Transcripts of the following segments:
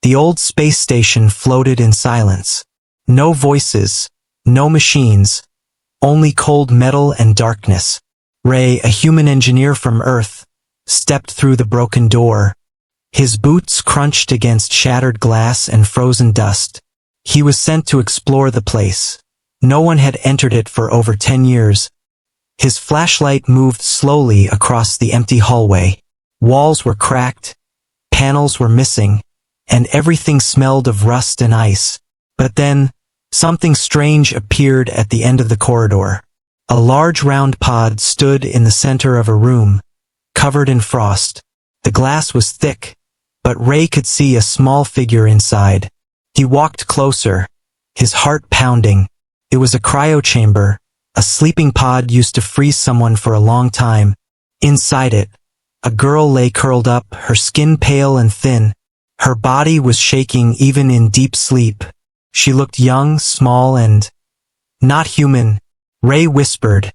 The old space station floated in silence. No voices, no machines, only cold metal and darkness. Ray, a human engineer from Earth, stepped through the broken door. His boots crunched against shattered glass and frozen dust. He was sent to explore the place. No one had entered it for over 10 years. His flashlight moved slowly across the empty hallway. Walls were cracked, panels were missing, and everything smelled of rust and ice. But then, something strange appeared at the end of the corridor. A large round pod stood in the center of a room, covered in frost. The glass was thick, but Ray could see a small figure inside. He walked closer, his heart pounding. It was a cryochamber, a sleeping pod used to freeze someone for a long time. Inside it, a girl lay curled up, her skin pale and thin. Her body was shaking even in deep sleep. She looked young, small, and not human. Ray whispered,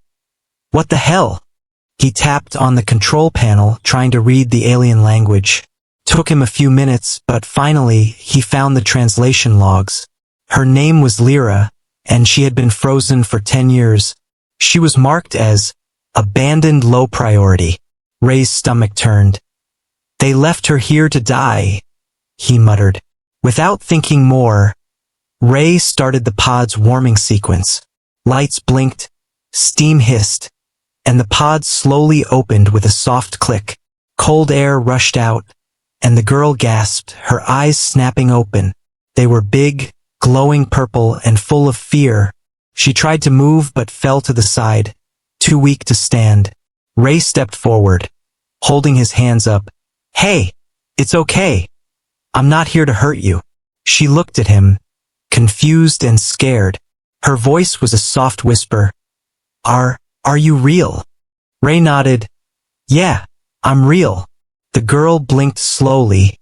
"What the hell?" He tapped on the control panel, trying to read the alien language. Took him a few minutes, but finally he found the translation logs. Her name was Lyra, and she had been frozen for 10 years. She was marked as abandoned low priority. Ray's stomach turned. "They left her here to die," he muttered. Without thinking more, Ray started the pod's warming sequence. Lights blinked, steam hissed, and the pod slowly opened with a soft click. Cold air rushed out, and the girl gasped, her eyes snapping open. They were big, glowing purple and full of fear. She tried to move but fell to the side, too weak to stand. Ray stepped forward, holding his hands up. "Hey, it's okay. I'm not here to hurt you." She looked at him, confused and scared. Her voice was a soft whisper. Are you real?" Ray nodded. "Yeah, I'm real." The girl blinked slowly,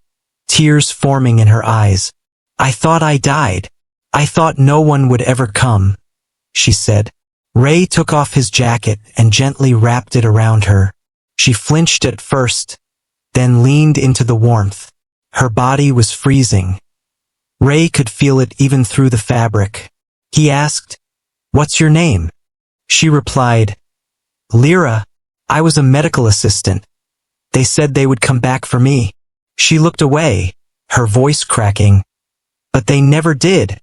tears forming in her eyes. "I thought I died. I thought no one would ever come," she said. Ray took off his jacket and gently wrapped it around her. She flinched at first, then leaned into the warmth. Her body was freezing. Ray could feel it even through the fabric. He asked, "What's your name?" She replied, "Lyra. I was a medical assistant. They said they would come back for me." She looked away, her voice cracking. "But they never did."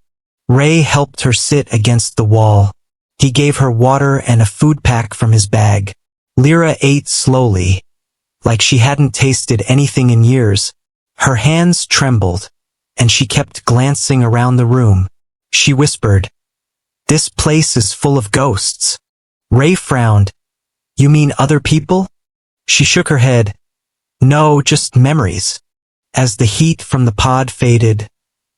Ray helped her sit against the wall. He gave her water and a food pack from his bag. Lyra ate slowly, like she hadn't tasted anything in years. Her hands trembled, and she kept glancing around the room. She whispered, "This place is full of ghosts." Ray frowned. "You mean other people?" She shook her head. "No, just memories." As the heat from the pod faded,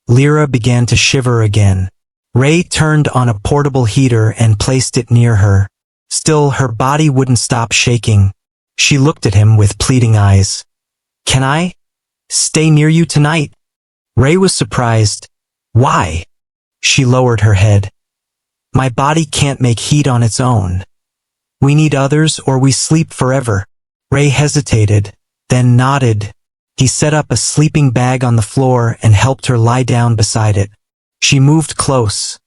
Lyra began to shiver again. Ray turned on a portable heater and placed it near her. Still, her body wouldn't stop shaking. She looked at him with pleading eyes. "Can I stay near you tonight?" Ray was surprised. "Why?" She lowered her head. "My body can't make heat on its own. We need others or we sleep forever." Ray hesitated, then nodded. He set up a sleeping bag on the floor and helped her lie down beside it. She moved close,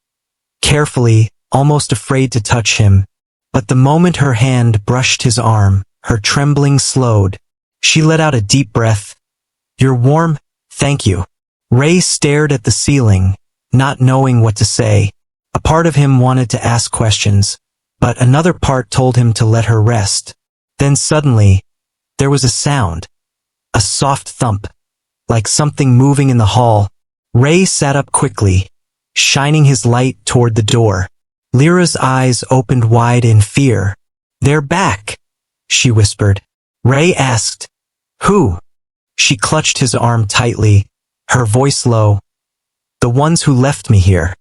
carefully, almost afraid to touch him. But the moment her hand brushed his arm, her trembling slowed. She let out a deep breath. "You're warm, thank you." Ray stared at the ceiling, not knowing what to say. A part of him wanted to ask questions, but another part told him to let her rest. Then suddenly, there was a sound. A soft thump, like something moving in the hall. Ray sat up quickly, shining his light toward the door. Lyra's eyes opened wide in fear. "They're back," she whispered. Ray asked, "Who?" She clutched his arm tightly, her voice low. "The ones who left me here.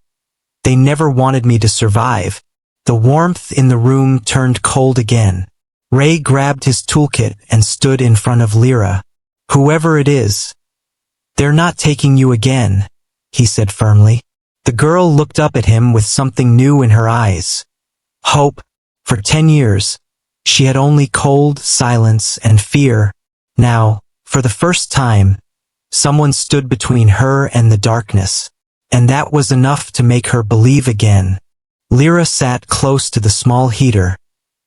They never wanted me to survive." The warmth in the room turned cold again. Ray grabbed his toolkit and stood in front of Lyra. "Whoever it is, they're not taking you again," he said firmly. The girl looked up at him with something new in her eyes. Hope. For 10 years, she had only cold, silence, and fear. Now, for the first time, Someone stood between her and the darkness, and that was enough to make her believe again. Lyra sat close to the small heater,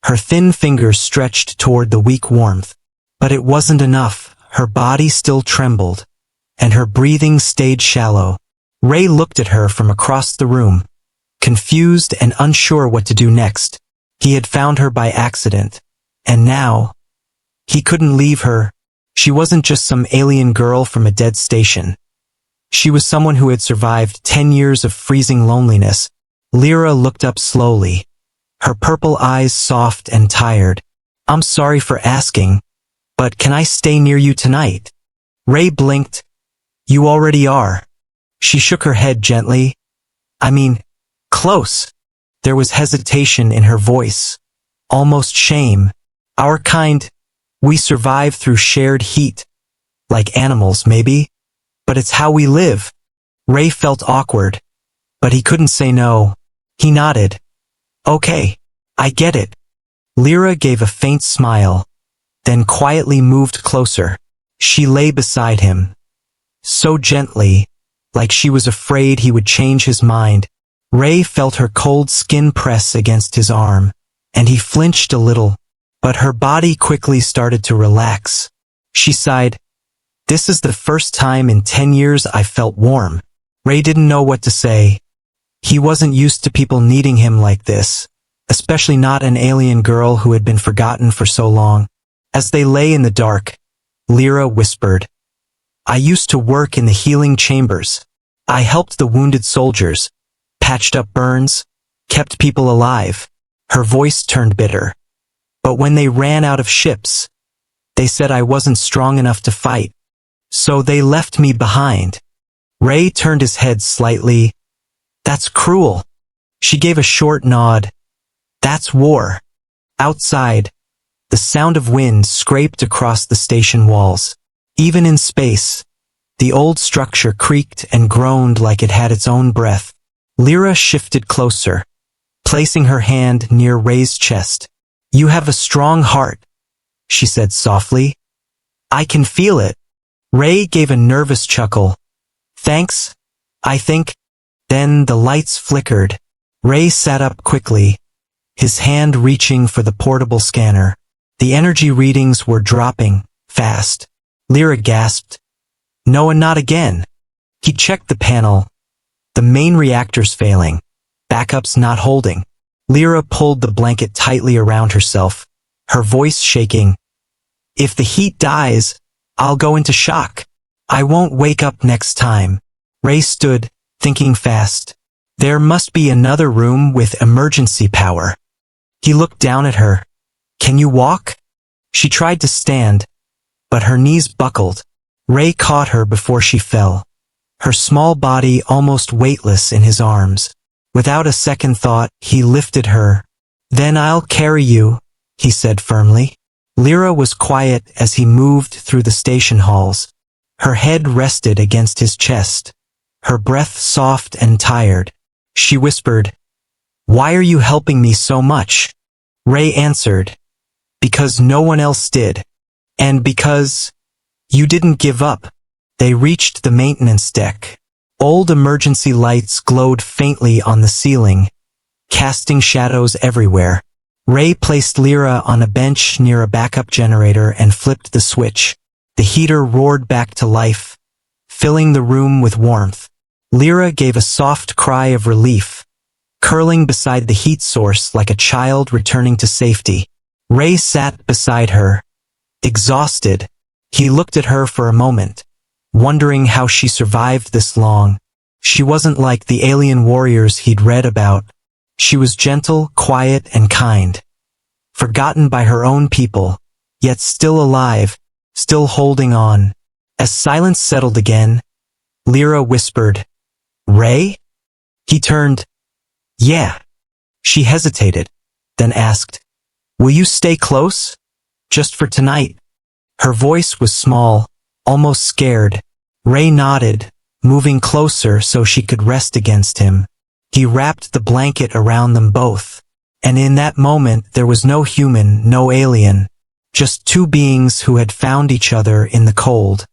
her thin fingers stretched toward the weak warmth. But it wasn't enough. Her body still trembled, and her breathing stayed shallow. Ray looked at her from across the room, confused and unsure what to do next. He had found her by accident, and now he couldn't leave her. She wasn't just some alien girl from a dead station. She was someone who had survived 10 years of freezing loneliness. Lyra looked up slowly, her purple eyes soft and tired. "I'm sorry for asking, but can I stay near you tonight?" Ray blinked. "You already are." She shook her head gently. "I mean, close." There was hesitation in her voice, almost shame. "Our kind, we survive through shared heat. Like animals, maybe. But it's how we live." Ray felt awkward, but he couldn't say no. He nodded. "Okay, I get it." Lyra gave a faint smile, then quietly moved closer. She lay beside him, so gently, like she was afraid he would change his mind. Ray felt her cold skin press against his arm, and he flinched a little, but her body quickly started to relax. She sighed. "This is the first time in 10 years I felt warm." Ray didn't know what to say. He wasn't used to people needing him like this, especially not an alien girl who had been forgotten for so long. As they lay in the dark, Lyra whispered, "I used to work in the healing chambers. I helped the wounded soldiers, patched up burns, kept people alive." Her voice turned bitter. "But when they ran out of ships, they said I wasn't strong enough to fight. So they left me behind." Ray turned his head slightly. "That's cruel." She gave a short nod. "That's war." Outside, the sound of wind scraped across the station walls. Even in space, the old structure creaked and groaned like it had its own breath. Lyra shifted closer, placing her hand near Ray's chest. "You have a strong heart," she said softly. "I can feel it." Ray gave a nervous chuckle. "Thanks, I think." Then the lights flickered. Ray sat up quickly, his hand reaching for the portable scanner. The energy readings were dropping, fast. Lyra gasped. "No, and not again." He checked the panel. The main reactor's failing. Backups not holding. Lyra pulled the blanket tightly around herself, her voice shaking. "If the heat dies, I'll go into shock. I won't wake up next time." Ray stood, thinking fast. There must be another room with emergency power. He looked down at her. "Can you walk?" She tried to stand, but her knees buckled. Ray caught her before she fell, her small body almost weightless in his arms. Without a second thought, he lifted her. "Then I'll carry you," he said firmly. Lyra was quiet as he moved through the station halls. Her head rested against his chest, her breath soft and tired. She whispered, "Why are you helping me so much?" Ray answered, "Because no one else did. And because you didn't give up." They reached the maintenance deck. Old emergency lights glowed faintly on the ceiling, casting shadows everywhere. Ray placed Lyra on a bench near a backup generator and flipped the switch. The heater roared back to life, filling the room with warmth. Lyra gave a soft cry of relief, curling beside the heat source like a child returning to safety. Ray sat beside her, exhausted. He looked at her for a moment, wondering how she survived this long. She wasn't like the alien warriors he'd read about. She was gentle, quiet, and kind. Forgotten by her own people, yet still alive, still holding on. As silence settled again, Lyra whispered, "Ray?" He turned. "Yeah." She hesitated, then asked, "Will you stay close? Just for tonight?" Her voice was small, almost scared. Ray nodded, moving closer so she could rest against him. He wrapped the blanket around them both, and in that moment there was no human, no alien, just two beings who had found each other in the cold.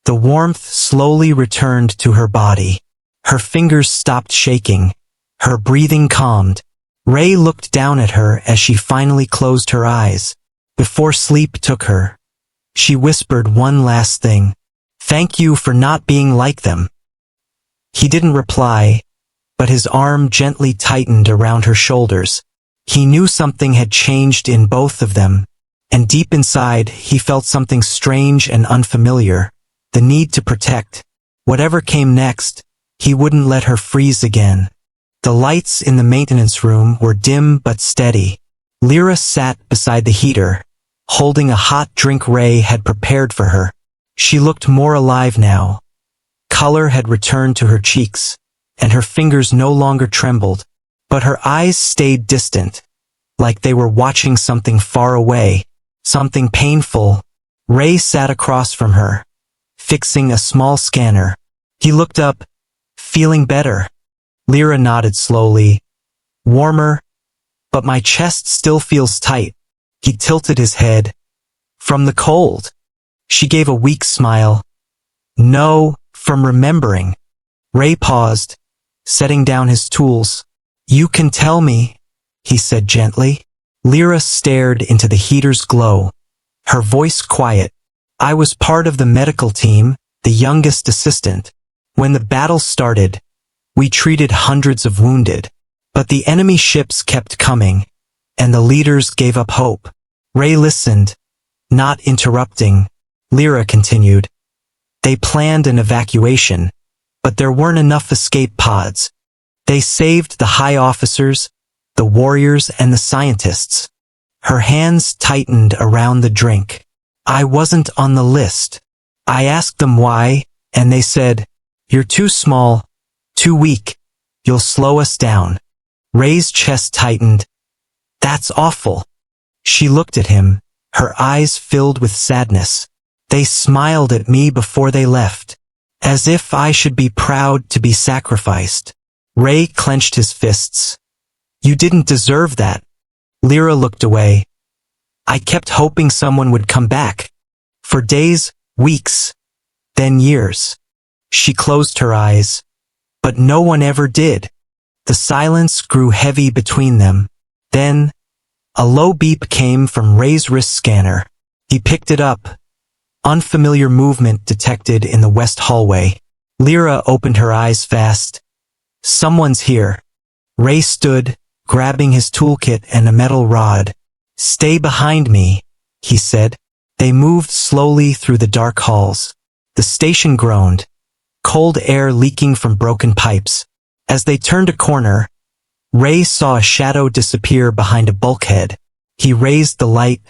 The warmth slowly returned to her body. Her fingers stopped shaking. Her breathing calmed. Ray looked down at her as she finally closed her eyes. Before sleep took her, she whispered one last thing. "Thank you for not being like them." He didn't reply, but his arm gently tightened around her shoulders. He knew something had changed in both of them, and deep inside he felt something strange and unfamiliar, the need to protect. Whatever came next, he wouldn't let her freeze again. The lights in the maintenance room were dim but steady. Lyra sat beside the heater, holding a hot drink Ray had prepared for her. She looked more alive now. Color had returned to her cheeks, and her fingers no longer trembled, but her eyes stayed distant, like they were watching something far away, something painful. Ray sat across from her, fixing a small scanner. He looked up, feeling better. Lyra nodded slowly. "Warmer, but my chest still feels tight." He tilted his head. "From the cold." She gave a weak smile. "No, from remembering." Ray paused, setting down his tools. "You can tell me," he said gently. Lyra stared into the heater's glow, her voice quiet. "I was part of the medical team, the youngest assistant. When the battle started, we treated hundreds of wounded, but the enemy ships kept coming, and the leaders gave up hope." Ray listened, not interrupting. Lyra continued. "They planned an evacuation, but there weren't enough escape pods. They saved the high officers, the warriors, and the scientists." Her hands tightened around the drink. "I wasn't on the list. I asked them why, and they said, 'You're too small, too weak. You'll slow us down.'" Ray's chest tightened. "That's awful." She looked at him, her eyes filled with sadness. "They smiled at me before they left, as if I should be proud to be sacrificed." Ray clenched his fists. "You didn't deserve that." Lyra looked away. "I kept hoping someone would come back. For days, weeks, then years." She closed her eyes. But no one ever did. The silence grew heavy between them. Then, a low beep came from Ray's wrist scanner. He picked it up. Unfamiliar movement detected in the west hallway. Lyra opened her eyes fast. "Someone's here." Ray stood, grabbing his toolkit and a metal rod. "Stay behind me," he said. They moved slowly through the dark halls. The station groaned, cold air leaking from broken pipes. As they turned a corner, Ray saw a shadow disappear behind a bulkhead. He raised the light.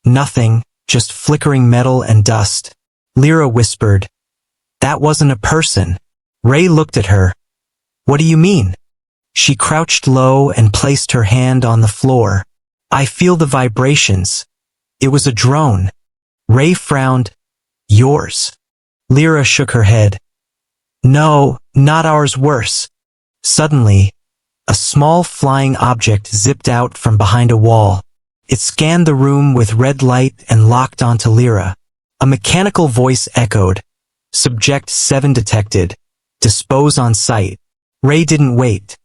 Nothing, just flickering metal and dust. Lyra whispered, "That wasn't a person." Ray looked at her. "What do you mean?" She crouched low and placed her hand on the floor. "I feel the vibrations. It was a drone." Ray frowned. "Yours?" Lyra shook her head. "No, not ours, worse." Suddenly, a small flying object zipped out from behind a wall. It scanned the room with red light and locked onto Lyra. A mechanical voice echoed, "Subject 7 detected. Dispose on sight." Ray didn't wait.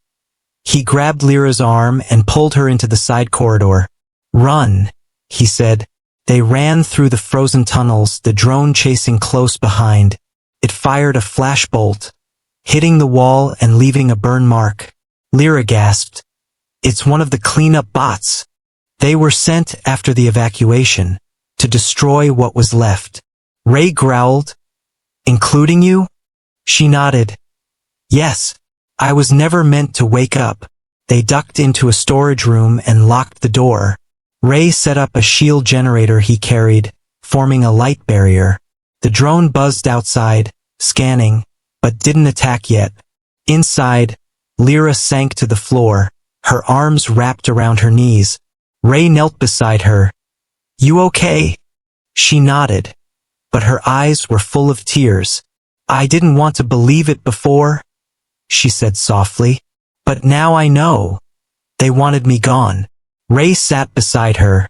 He grabbed Lyra's arm and pulled her into the side corridor. "Run," he said. They ran through the frozen tunnels, the drone chasing close behind. It fired a flashbolt, hitting the wall and leaving a burn mark. Lyra gasped. "It's one of the cleanup bots. They were sent after the evacuation, to destroy what was left." Ray growled, "Including you?" She nodded. "Yes, I was never meant to wake up." They ducked into a storage room and locked the door. Ray set up a shield generator he carried, forming a light barrier. The drone buzzed outside, scanning, but didn't attack yet. Inside, Lyra sank to the floor, her arms wrapped around her knees. Ray knelt beside her. "You okay?" She nodded, but her eyes were full of tears. "I didn't want to believe it before," she said softly, "but now I know. They wanted me gone." Ray sat beside her.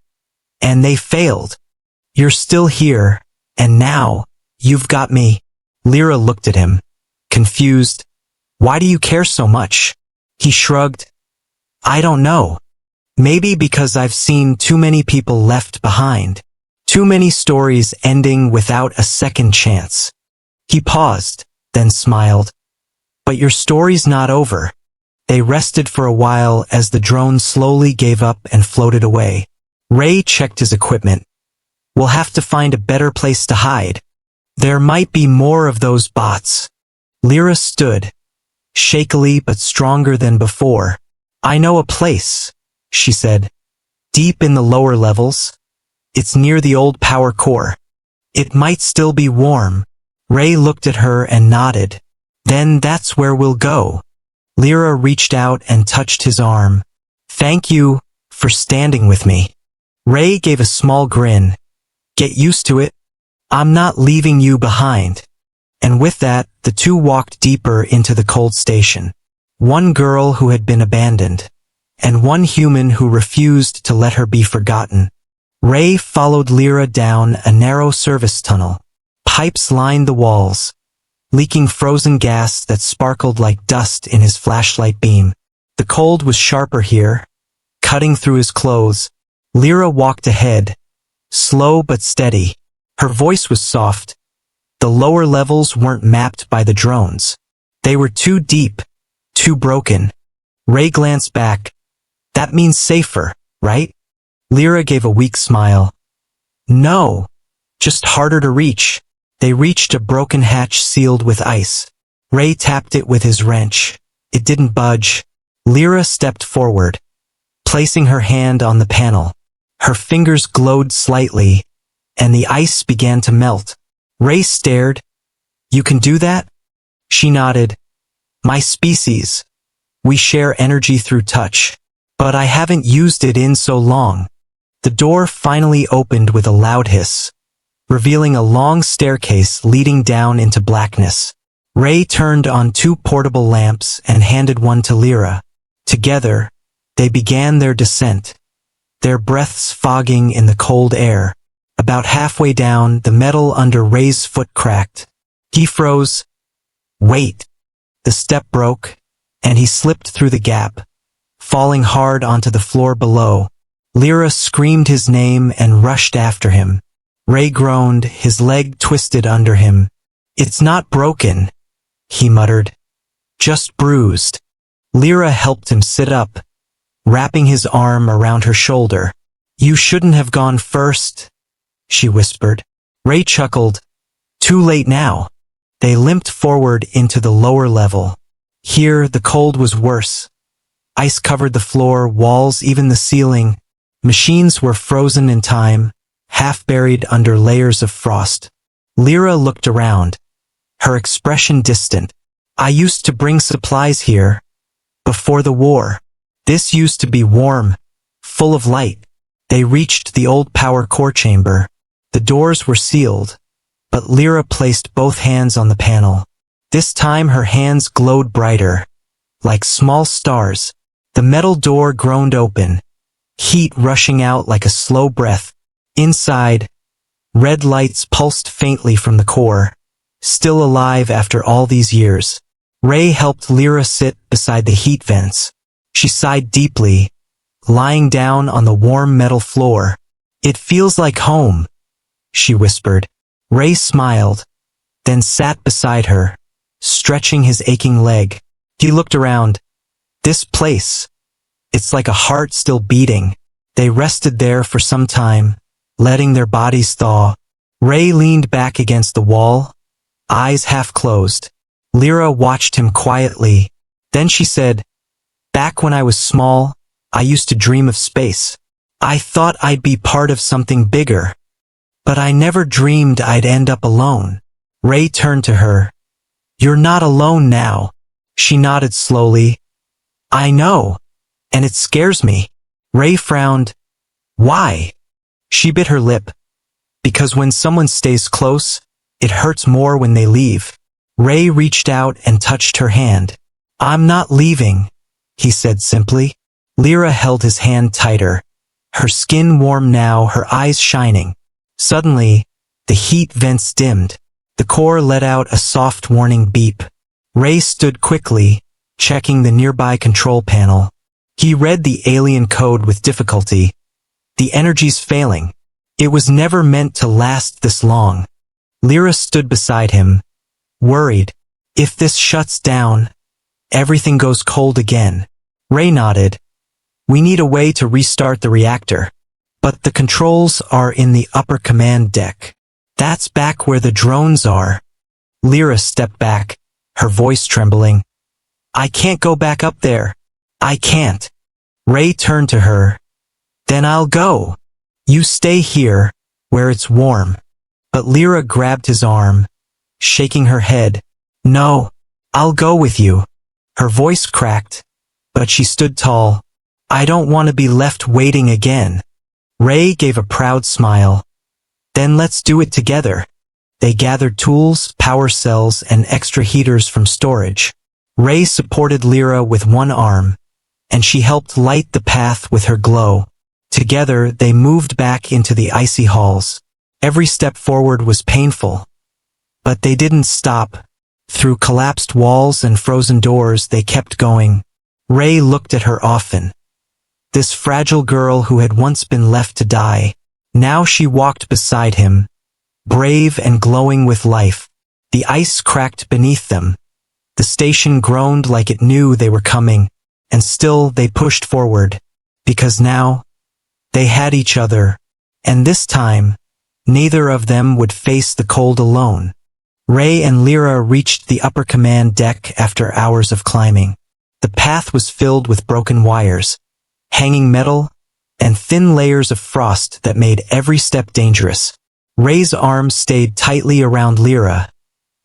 "And they failed. You're still here, and now, You've got me. Lyra looked at him, confused. Why do you care so much? He shrugged. I don't know. Maybe because I've seen too many people left behind. Too many stories ending without a second chance. He paused, then smiled. But your story's not over. They rested for a while as the drone slowly gave up and floated away. Ray checked his equipment. We'll have to find a better place to hide. There might be more of those bots. Lyra stood, shakily but stronger than before. I know a place, she said. Deep in the lower levels. It's near the old power core. It might still be warm. Ray looked at her and nodded. Then that's where we'll go. Lyra reached out and touched his arm. Thank you for standing with me. Ray gave a small grin. Get used to it. I'm not leaving you behind. And with that, the two walked deeper into the cold station. One girl who had been abandoned, and one human who refused to let her be forgotten. Ray followed Lyra down a narrow service tunnel. Pipes lined the walls, leaking frozen gas that sparkled like dust in his flashlight beam. The cold was sharper here, cutting through his clothes. Lyra walked ahead, slow but steady. Her voice was soft. The lower levels weren't mapped by the drones. They were too deep, too broken. Ray glanced back. That means safer, right? Lyra gave a weak smile. No, just harder to reach. They reached a broken hatch sealed with ice. Ray tapped it with his wrench. It didn't budge. Lyra stepped forward, placing her hand on the panel. Her fingers glowed slightly, and the ice began to melt. Ray stared. You can do that? She nodded. My species. We share energy through touch. But I haven't used it in so long. The door finally opened with a loud hiss, revealing a long staircase leading down into blackness. Ray turned on 2 portable lamps and handed one to Lyra. Together, they began their descent, their breaths fogging in the cold air. About halfway down, the metal under Ray's foot cracked. He froze. Wait. The step broke, and he slipped through the gap, falling hard onto the floor below. Lyra screamed his name and rushed after him. Ray groaned, his leg twisted under him. It's not broken, he muttered. Just bruised. Lyra helped him sit up, wrapping his arm around her shoulder. You shouldn't have gone first, she whispered. Ray chuckled. Too late now. They limped forward into the lower level. Here, the cold was worse. Ice covered the floor, walls, even the ceiling. Machines were frozen in time, half buried under layers of frost. Lyra looked around, her expression distant. I used to bring supplies here, before the war. This used to be warm, full of light. They reached the old power core chamber. The doors were sealed, but Lyra placed both hands on the panel. This time her hands glowed brighter, like small stars. The metal door groaned open, heat rushing out like a slow breath. Inside, red lights pulsed faintly from the core, still alive after all these years. Ray helped Lyra sit beside the heat vents. She sighed deeply, lying down on the warm metal floor. It feels like home, she whispered. Ray smiled, then sat beside her, stretching his aching leg. He looked around. This place. It's like a heart still beating. They rested there for some time, letting their bodies thaw. Ray leaned back against the wall, eyes half closed. Lyra watched him quietly. Then she said, Back when I was small, I used to dream of space. I thought I'd be part of something bigger. But I never dreamed I'd end up alone. Ray turned to her. You're not alone now. She nodded slowly. I know, and it scares me. Ray frowned. Why? She bit her lip. Because when someone stays close, it hurts more when they leave. Ray reached out and touched her hand. I'm not leaving, he said simply. Lyra held his hand tighter, her skin warm now, her eyes shining. Suddenly, the heat vents dimmed. The core let out a soft warning beep. Ray stood quickly, checking the nearby control panel. He read the alien code with difficulty. The energy's failing. It was never meant to last this long. Lyra stood beside him, worried. If this shuts down, everything goes cold again. Ray nodded. We need a way to restart the reactor. But the controls are in the upper command deck. That's back where the drones are. Lyra stepped back, her voice trembling. I can't go back up there. I can't. Ray turned to her. Then I'll go. You stay here, where it's warm. But Lyra grabbed his arm, shaking her head. No, I'll go with you. Her voice cracked, but she stood tall. I don't want to be left waiting again. Ray gave a proud smile. Then let's do it together. They gathered tools, power cells, and extra heaters from storage. Ray supported Lyra with one arm, and she helped light the path with her glow. Together, they moved back into the icy halls. Every step forward was painful. But they didn't stop. Through collapsed walls and frozen doors, they kept going. Ray looked at her often. This fragile girl who had once been left to die. Now she walked beside him, brave and glowing with life. The ice cracked beneath them. The station groaned like it knew they were coming, and still they pushed forward, because now they had each other, and this time, neither of them would face the cold alone. Ray and Lyra reached the upper command deck after hours of climbing. The path was filled with broken wires, hanging metal, and thin layers of frost that made every step dangerous. Ray's arms stayed tightly around Lyra,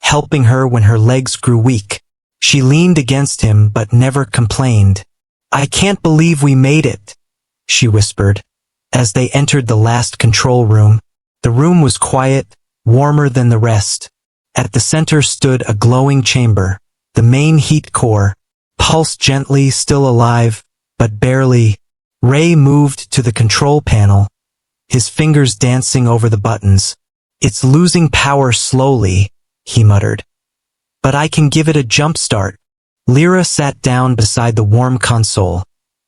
helping her when her legs grew weak. She leaned against him but never complained. I can't believe we made it, she whispered. As they entered the last control room, the room was quiet, warmer than the rest. At the center stood a glowing chamber, the main heat core, pulsed gently, still alive, but barely. Ray moved to the control panel, his fingers dancing over the buttons. It's losing power slowly, he muttered. But I can give it a jump start. Lyra sat down beside the warm console,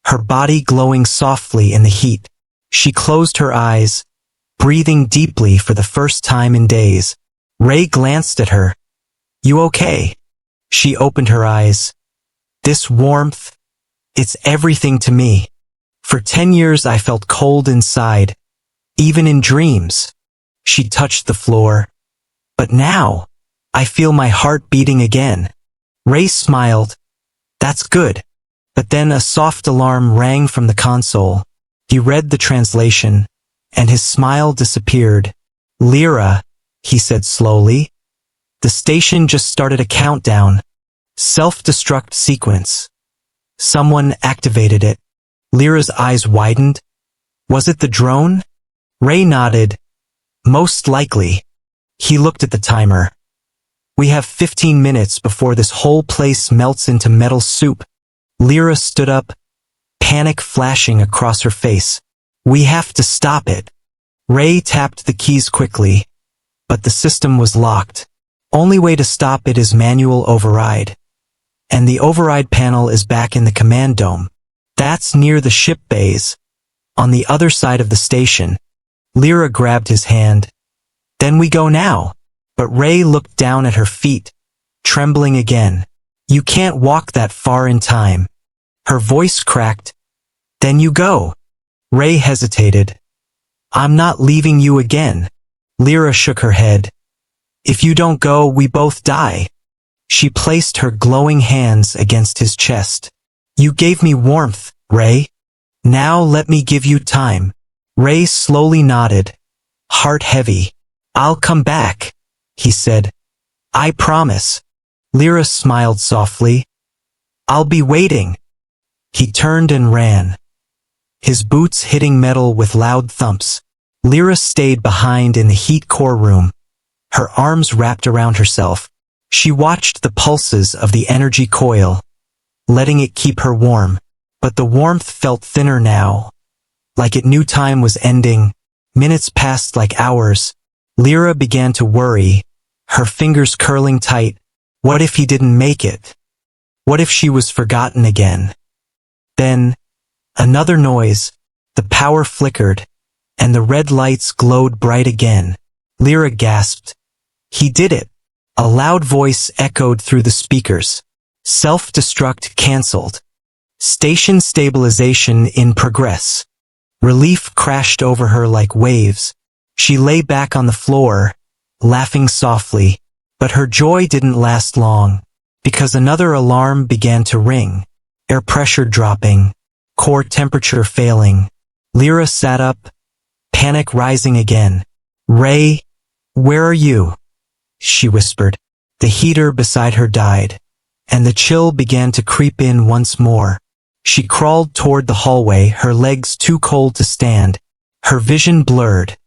her body glowing softly in the heat. She closed her eyes, breathing deeply for the first time in days. Ray glanced at her. You okay? She opened her eyes. This warmth, it's everything to me. For 10 years I felt cold inside, even in dreams. She touched the floor. But now, I feel my heart beating again. Ray smiled. That's good. But then a soft alarm rang from the console. He read the translation, and his smile disappeared. Lyra, he said slowly. The station just started a countdown. Self-destruct sequence. Someone activated it. Lyra's eyes widened. Was it the drone? Ray nodded. Most likely. He looked at the timer. We have 15 minutes before this whole place melts into metal soup. Lyra stood up, panic flashing across her face. We have to stop it. Ray tapped the keys quickly, but the system was locked. Only way to stop it is manual override. And the override panel is back in the command dome. That's near the ship bays, on the other side of the station. Lyra grabbed his hand. Then we go now. But Ray looked down at her feet, trembling again. You can't walk that far in time. Her voice cracked. Then you go. Ray hesitated. I'm not leaving you again. Lyra shook her head. If you don't go, we both die. She placed her glowing hands against his chest. You gave me warmth, Ray. Now let me give you time. Ray slowly nodded, heart heavy. I'll come back, he said. I promise. Lyra smiled softly. I'll be waiting. He turned and ran, his boots hitting metal with loud thumps. Lyra stayed behind in the heat core room, her arms wrapped around herself. She watched the pulses of the energy coil, letting it keep her warm. But the warmth felt thinner now, like it knew time was ending. Minutes passed like hours. Lyra began to worry, her fingers curling tight. What if he didn't make it? What if she was forgotten again? Then, another noise, the power flickered, and the red lights glowed bright again. Lyra gasped. He did it. A loud voice echoed through the speakers. Self-destruct cancelled. Station stabilization in progress. Relief crashed over her like waves. She lay back on the floor, laughing softly, but her joy didn't last long, because another alarm began to ring. Air pressure dropping, core temperature failing. Lyra sat up, panic rising again. "Ray, where are you?" she whispered. The heater beside her died, and the chill began to creep in once more. She crawled toward the hallway, her legs too cold to stand, her vision blurred,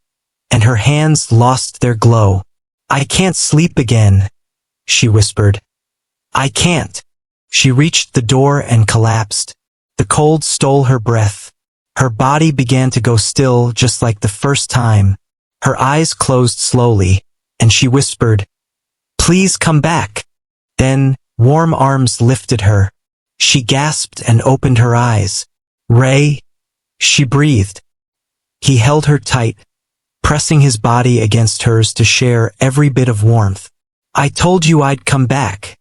and her hands lost their glow. "I can't sleep again," she whispered. "I can't." She reached the door and collapsed. The cold stole her breath. Her body began to go still just like the first time. Her eyes closed slowly, and she whispered, "Please come back." Then, warm arms lifted her. She gasped and opened her eyes. "Ray," she breathed. He held her tight, pressing his body against hers to share every bit of warmth. "I told you I'd come back,"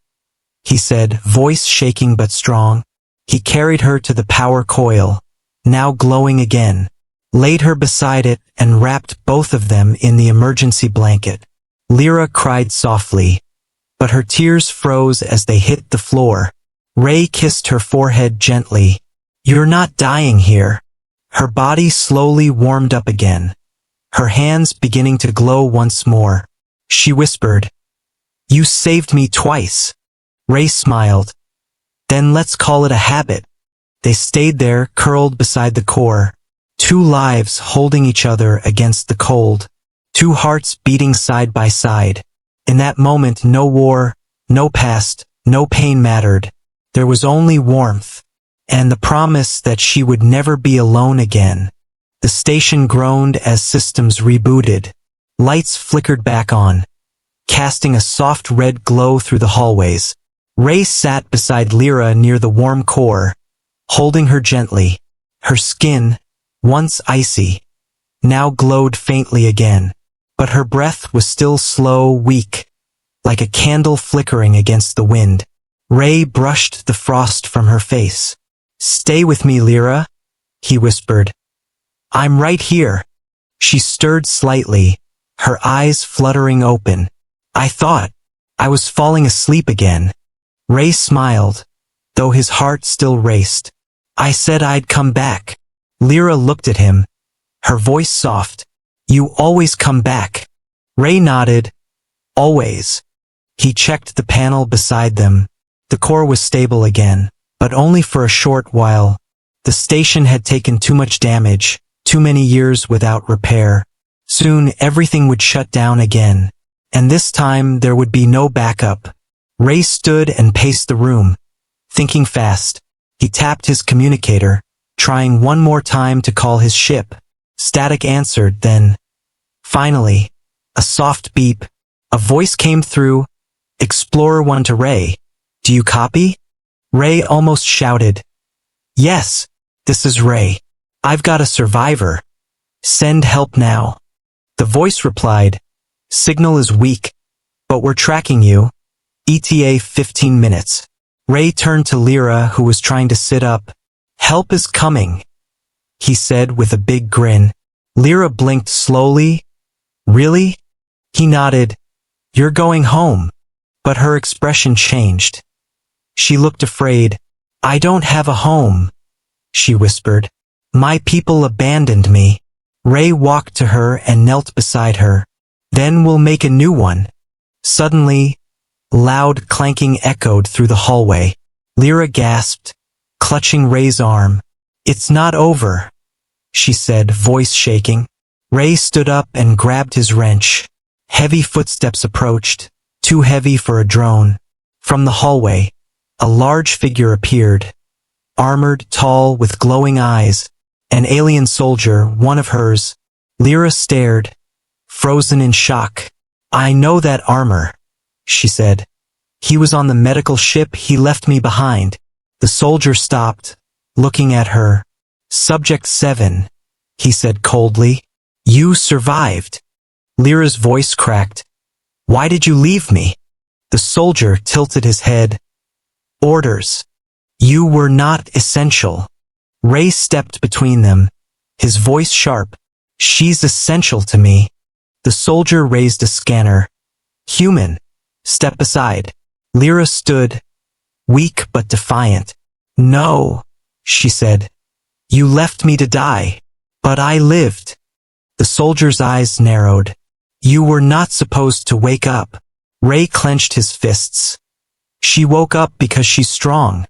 he said, voice shaking but strong. He carried her to the power coil, now glowing again, laid her beside it and wrapped both of them in the emergency blanket. Lyra cried softly, but her tears froze as they hit the floor. Ray kissed her forehead gently. "You're not dying here." Her body slowly warmed up again, her hands beginning to glow once more. She whispered, "You saved me twice." Ray smiled. "Then let's call it a habit." They stayed there, curled beside the core, two lives holding each other against the cold, two hearts beating side by side. In that moment, no war, no past, no pain mattered. There was only warmth, and the promise that she would never be alone again. The station groaned as systems rebooted. Lights flickered back on, casting a soft red glow through the hallways. Ray sat beside Lyra near the warm core, holding her gently. Her skin, once icy, now glowed faintly again, but her breath was still slow, weak, like a candle flickering against the wind. Ray brushed the frost from her face. "Stay with me, Lyra," he whispered. "I'm right here." She stirred slightly, her eyes fluttering open. "I thought I was falling asleep again." Ray smiled, though his heart still raced. "I said I'd come back." Lyra looked at him, her voice soft. "You always come back." Ray nodded. "Always." He checked the panel beside them. The core was stable again, but only for a short while. The station had taken too much damage, too many years without repair. Soon everything would shut down again, and this time there would be no backup. Ray stood and paced the room, thinking fast. He tapped his communicator, trying one more time to call his ship. Static answered, then, finally, a soft beep. A voice came through. "Explorer 1 to Ray. Do you copy?" Ray almost shouted. "Yes, this is Ray. I've got a survivor. Send help now." The voice replied, "Signal is weak, but we're tracking you. ETA 15 minutes. Ray turned to Lyra, who was trying to sit up. "Help is coming," he said with a big grin. Lyra blinked slowly. "Really?" He nodded. "You're going home." But her expression changed. She looked afraid. "I don't have a home," she whispered. "My people abandoned me." Ray walked to her and knelt beside her. "Then we'll make a new one." Suddenly, loud clanking echoed through the hallway. Lyra gasped, clutching Ray's arm. "It's not over," she said, voice shaking. Ray stood up and grabbed his wrench. Heavy footsteps approached, too heavy for a drone. From the hallway, a large figure appeared. Armored, tall, with glowing eyes. An alien soldier, one of hers. Lyra stared, frozen in shock. I know that armor, she said. He was on the medical ship he left me behind. The soldier stopped, looking at her. Subject 7, he said coldly. You survived. Lyra's voice cracked. Why did you leave me? The soldier tilted his head. Orders. You were not essential. Ray stepped between them, his voice sharp. She's essential to me. The soldier raised a scanner. Human. Step aside. Lyra stood, weak but defiant. No, she said. You left me to die. But I lived. The soldier's eyes narrowed. You were not supposed to wake up. Ray clenched his fists. She woke up because she's strong.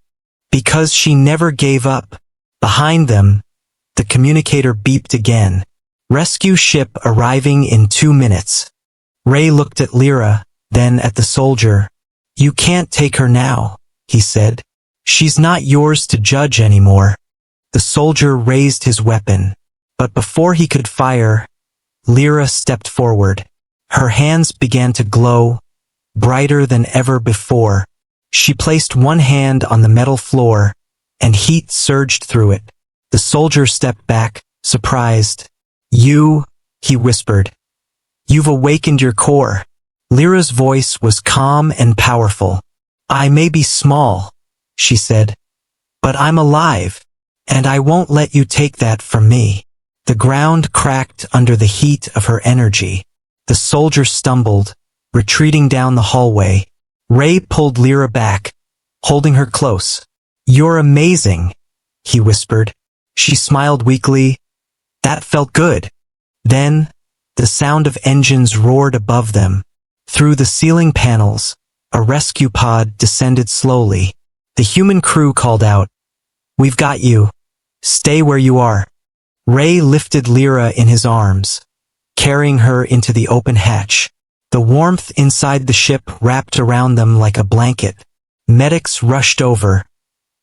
Because she never gave up. Behind them, the communicator beeped again. Rescue ship arriving in 2 minutes. Ray looked at Lyra, then at the soldier. You can't take her now, he said. She's not yours to judge anymore. The soldier raised his weapon. But before he could fire, Lyra stepped forward. Her hands began to glow, brighter than ever before. She placed one hand on the metal floor, and heat surged through it. The soldier stepped back, surprised. You, he whispered. You've awakened your core. Lyra's voice was calm and powerful. I may be small, she said, but I'm alive, and I won't let you take that from me. The ground cracked under the heat of her energy. The soldier stumbled, retreating down the hallway. Ray pulled Lyra back, holding her close. You're amazing, he whispered. She smiled weakly. That felt good. Then, the sound of engines roared above them. Through the ceiling panels, a rescue pod descended slowly. The human crew called out, We've got you. Stay where you are. Ray lifted Lyra in his arms, carrying her into the open hatch. The warmth inside the ship wrapped around them like a blanket. Medics rushed over,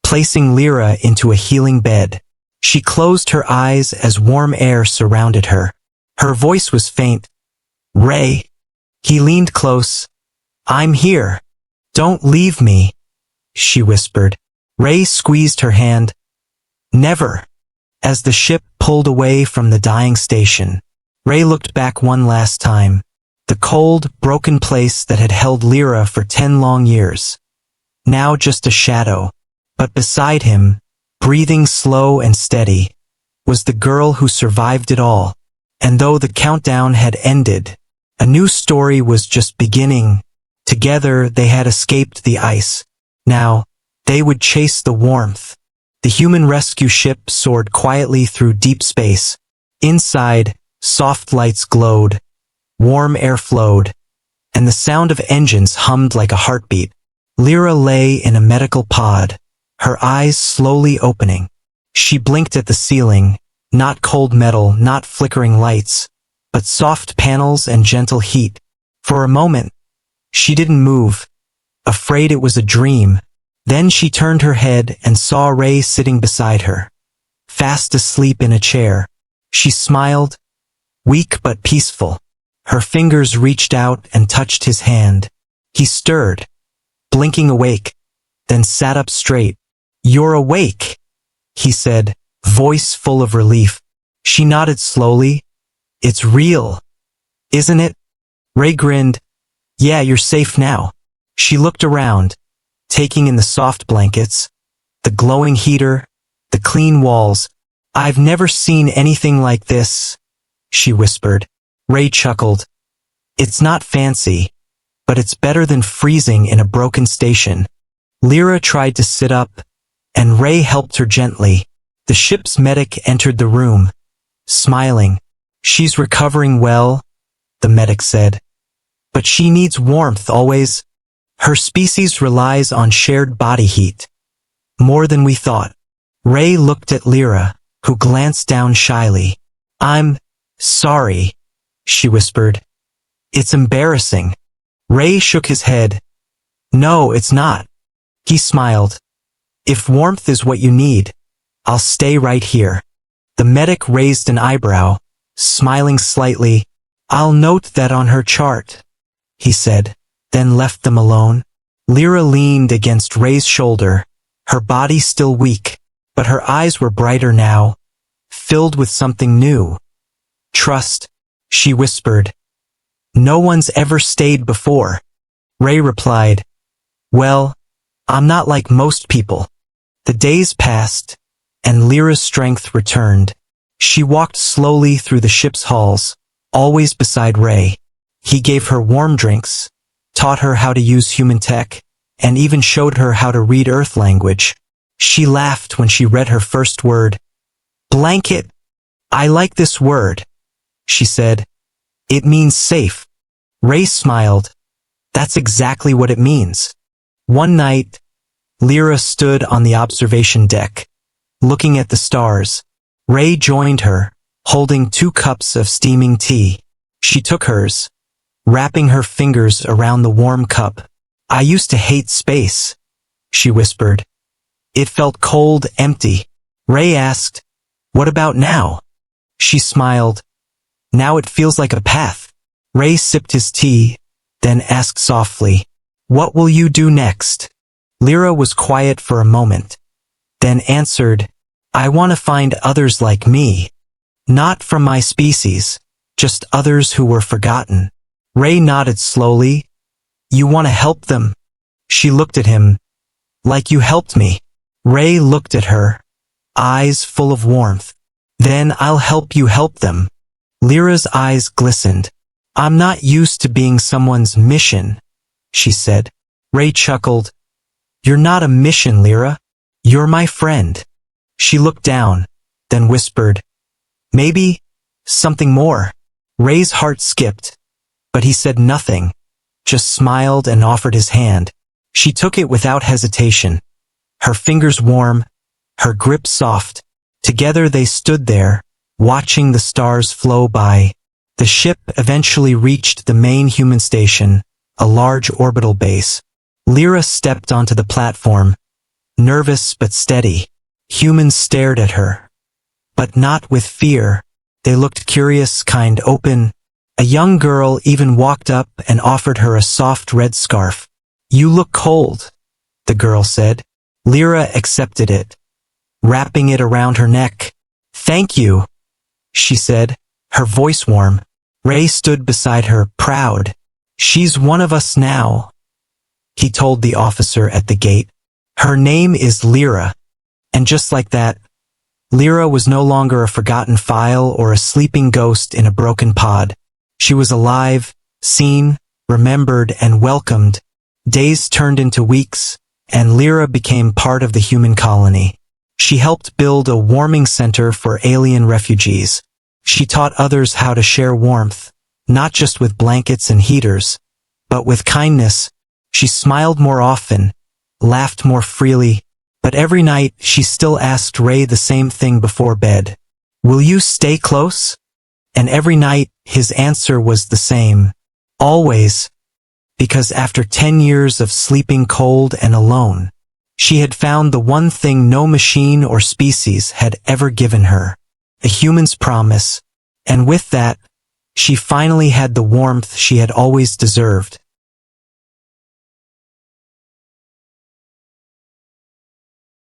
placing Lyra into a healing bed. She closed her eyes as warm air surrounded her. Her voice was faint. Ray. He leaned close. I'm here. Don't leave me, she whispered. Ray squeezed her hand. Never. As the ship pulled away from the dying station, Ray looked back one last time. The cold, broken place that had held Lyra for 10 long years. Now just a shadow. But beside him, breathing slow and steady, was the girl who survived it all. And though the countdown had ended, a new story was just beginning. Together they had escaped the ice. Now, they would chase the warmth. The human rescue ship soared quietly through deep space. Inside, soft lights glowed, warm air flowed, and the sound of engines hummed like a heartbeat. Lyra lay in a medical pod, her eyes slowly opening. She blinked at the ceiling, not cold metal, not flickering lights, but soft panels and gentle heat. For a moment, she didn't move, afraid it was a dream. Then she turned her head and saw Ray sitting beside her, fast asleep in a chair. She smiled, weak but peaceful. Her fingers reached out and touched his hand. He stirred, blinking awake, then sat up straight. You're awake, he said, voice full of relief. She nodded slowly. It's real, isn't it? Ray grinned. Yeah, you're safe now. She looked around, taking in the soft blankets, the glowing heater, the clean walls. I've never seen anything like this, she whispered. Ray chuckled. It's not fancy, but it's better than freezing in a broken station. Lyra tried to sit up, and Ray helped her gently. The ship's medic entered the room, smiling. She's recovering well, the medic said. But she needs warmth always. Her species relies on shared body heat. More than we thought. Ray looked at Lyra, who glanced down shyly. I'm sorry, she whispered. It's embarrassing. Ray shook his head. No, it's not. He smiled. If warmth is what you need, I'll stay right here. The medic raised an eyebrow, smiling slightly. I'll note that on her chart. he said, then left them alone. Lyra leaned against Ray's shoulder, her body still weak, but her eyes were brighter now, filled with something new. Trust, she whispered. No one's ever stayed before. Ray replied, well, I'm not like most people. The days passed, and Lyra's strength returned. She walked slowly through the ship's halls, always beside Ray. He gave her warm drinks, taught her how to use human tech, and even showed her how to read Earth language. She laughed when she read her first word. Blanket. I like this word, she said. It means safe. Ray smiled. That's exactly what it means. One night, Lyra stood on the observation deck, looking at the stars. Ray joined her, holding 2 cups of steaming tea. She took hers, wrapping her fingers around the warm cup. I used to hate space, she whispered. It felt cold, empty. Ray asked, what about now? She smiled. Now it feels like a path. Ray sipped his tea, then asked softly, what will you do next? Lyra was quiet for a moment, then answered, I want to find others like me. Not from my species, just others who were forgotten. Ray nodded slowly. You want to help them? She looked at him. Like you helped me. Ray looked at her, eyes full of warmth. Then I'll help you help them. Lyra's eyes glistened. I'm not used to being someone's mission, she said. Ray chuckled. You're not a mission, Lyra. You're my friend. She looked down, then whispered, maybe something more. Ray's heart skipped, but he said nothing, just smiled and offered his hand. She took it without hesitation, her fingers warm, her grip soft. Together they stood there, watching the stars flow by. The ship eventually reached the main human station, a large orbital base. Lyra stepped onto the platform, nervous but steady. Humans stared at her, but not with fear. They looked curious, kind, open. A young girl even walked up and offered her a soft red scarf. You look cold, the girl said. Lyra accepted it, wrapping it around her neck. Thank you, she said, her voice warm. Ray stood beside her, proud. She's one of us now, he told the officer at the gate. Her name is Lyra. And just like that, Lyra was no longer a forgotten file or a sleeping ghost in a broken pod. She was alive, seen, remembered, and welcomed. Days turned into weeks, and Lyra became part of the human colony. She helped build a warming center for alien refugees. She taught others how to share warmth, not just with blankets and heaters, but with kindness. She smiled more often, laughed more freely, but every night she still asked Ray the same thing before bed. Will you stay close? And every night his answer was the same. Always. Because after 10 years of sleeping cold and alone, she had found the one thing no machine or species had ever given her. A human's promise. And with that, she finally had the warmth she had always deserved.